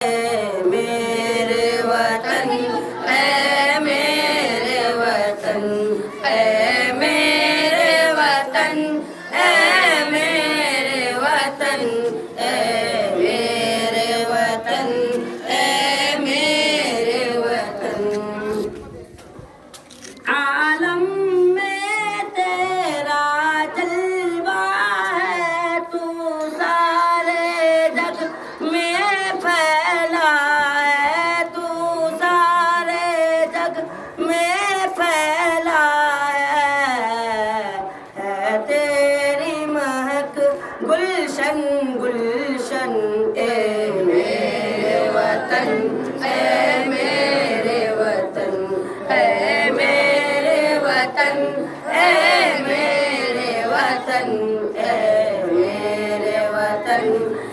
मेरे वतन ऐ मेरे वतन ऐ मेरे वतन ऐ मेरे वतन ऐ मेरे वतन ऐ मेरे वतन। आलम में तेरा जलवा है, तू सारे जग में फैला है, तू सारे जग में फैला है तेरी महक गुलशन गुलशन। ए मेरे वतन ऐ मेरे वतन ऐ मेरे वतन ऐ मेरे वतन ऐ मेरे वतन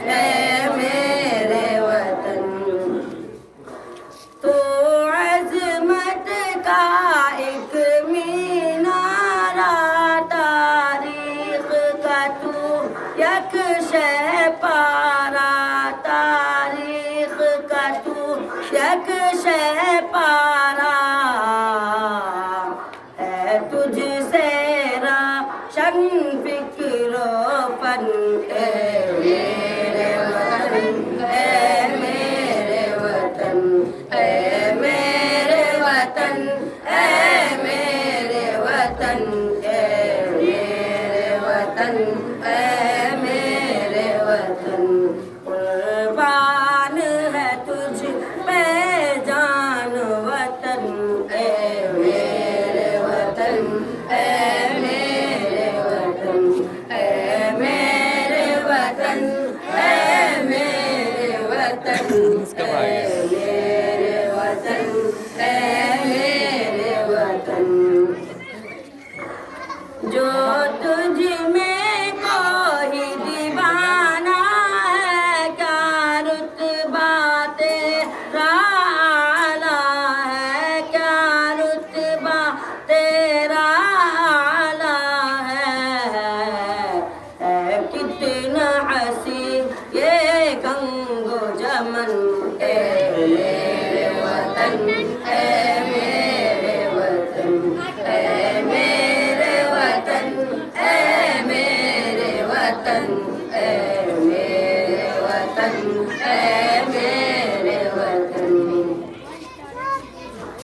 ऐ मेरे वतन। तो अज़मत का एक मीनारा, तारीख़ का तू एक शहपारा, तारीख़ का तू एक शहपारा है तुझसे रोशन फ़िक्र फन। ऐ मेरे वतन ऐ मेरे वतन ऐ मेरे वतन ऐ मेरे वतन ऐ मेरे वतन ऐ मेरे वतन। कुर्बान है तुझ पे जान वतन ऐ मेरे वतन ऐ मेरे वतन ऐ मेरे वतन ऐ मेरे वतन ऐ मेरे